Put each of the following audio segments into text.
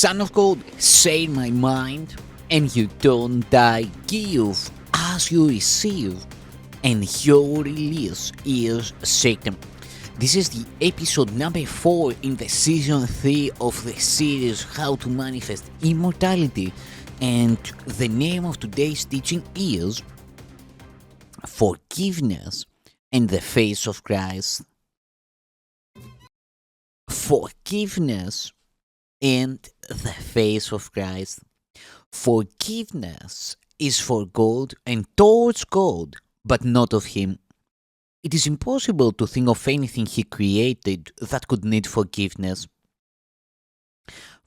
Son of God, say my mind, and you don't die, give as you receive, and your release is certain. This is the episode number 4 in the season 3 of the series How to Manifest Immortality, and the name of today's teaching is Forgiveness in the Face of Christ. Forgiveness in the face of Christ. Forgiveness is for God and towards God, but not of Him. It is impossible to think of anything He created that could need forgiveness.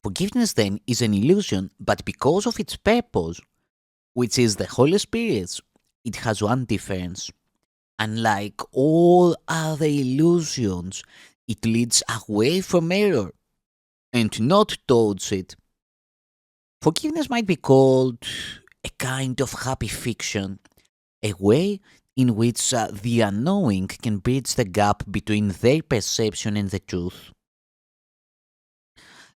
Forgiveness then is an illusion, but because of its purpose, which is the Holy Spirit, it has one difference. Unlike all other illusions, it leads away from error and not towards it. Forgiveness might be called a kind of happy fiction, a way in which the unknowing can bridge the gap between their perception and the truth.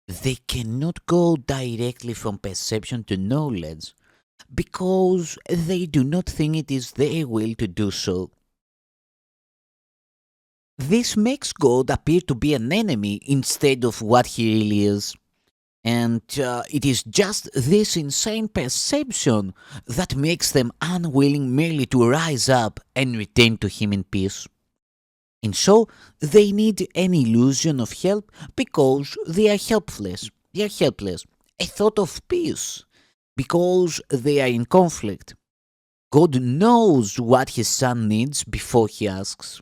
They cannot go directly from perception to knowledge because they do not think it is their will to do so. This makes God appear to be an enemy instead of what he really is. And it is just this insane perception that makes them unwilling merely to rise up and return to Him in peace. And so they need an illusion of help because they are helpless. They are helpless. A thought of peace because they are in conflict. God knows what His Son needs before He asks.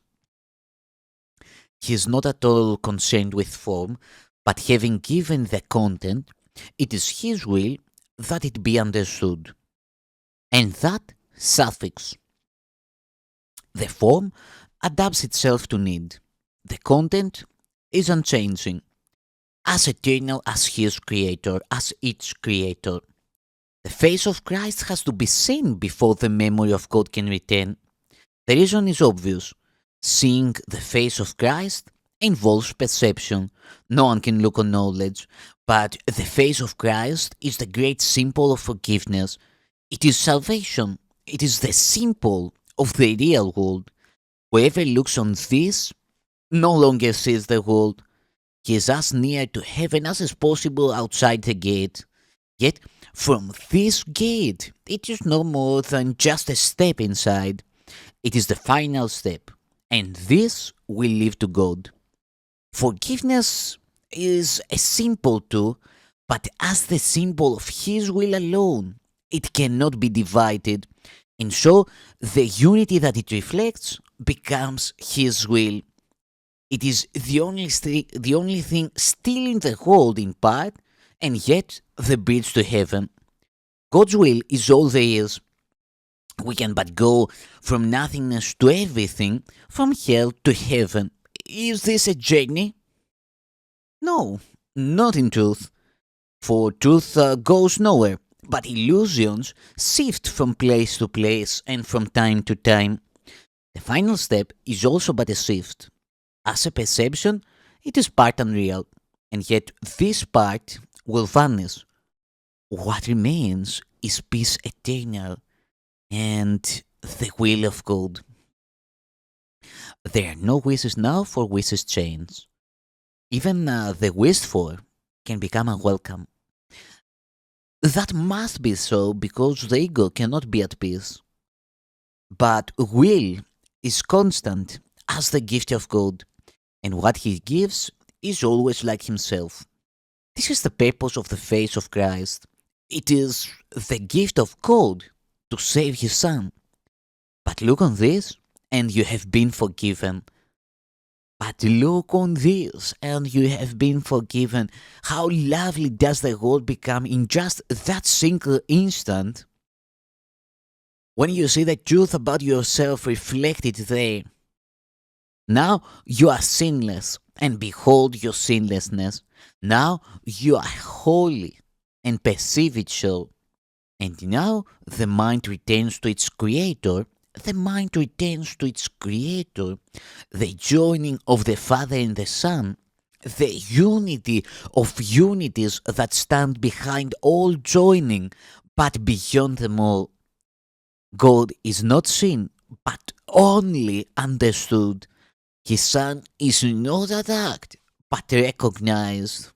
He is not at all concerned with form, but having given the content, it is His will that it be understood. And that suffix. The form adapts itself to need. The content is unchanging, as eternal as His Creator, as its Creator. The face of Christ has to be seen before the memory of God can return. The reason is obvious. Seeing the face of Christ involves perception. No one can look on knowledge, but the face of Christ is the great symbol of forgiveness. It is salvation. It is the symbol of the real world. Whoever looks on this no longer sees the world. He is as near to heaven as is possible outside the gate. Yet, from this gate, it is no more than just a step inside. It is the final step, and this will lead to God. Forgiveness is a symbol too, but as the symbol of His will alone, it cannot be divided, and so the unity that it reflects becomes His will. It is the only thing still in the world in part, and yet the bridge to heaven. God's will is all there is. We can but go from nothingness to everything, from hell to heaven. Is this a journey? No, not in truth. For truth goes nowhere, but illusions shift from place to place and from time to time. The final step is also but a shift. As a perception, it is part unreal, and yet this part will vanish. What remains is peace eternal and the will of God. There are no wishes now for wishes change. Even the wished for can become unwelcome. That must be so because the ego cannot be at peace. But will is constant as the gift of God, and what He gives is always like Himself. This is the purpose of the face of Christ. It is the gift of God to save His Son. But look on this, and you have been forgiven. But look on this, and you have been forgiven. How lovely does the world become in just that single instant? When you see the truth about yourself reflected there. Now you are sinless, and behold your sinlessness. Now you are holy, and perceive it so. And now the mind returns to its Creator. The mind returns to its Creator. The joining of the Father and the Son, the unity of unities that stand behind all joining, but beyond them all. God is not seen, but only understood. His Son is not attacked, but recognized.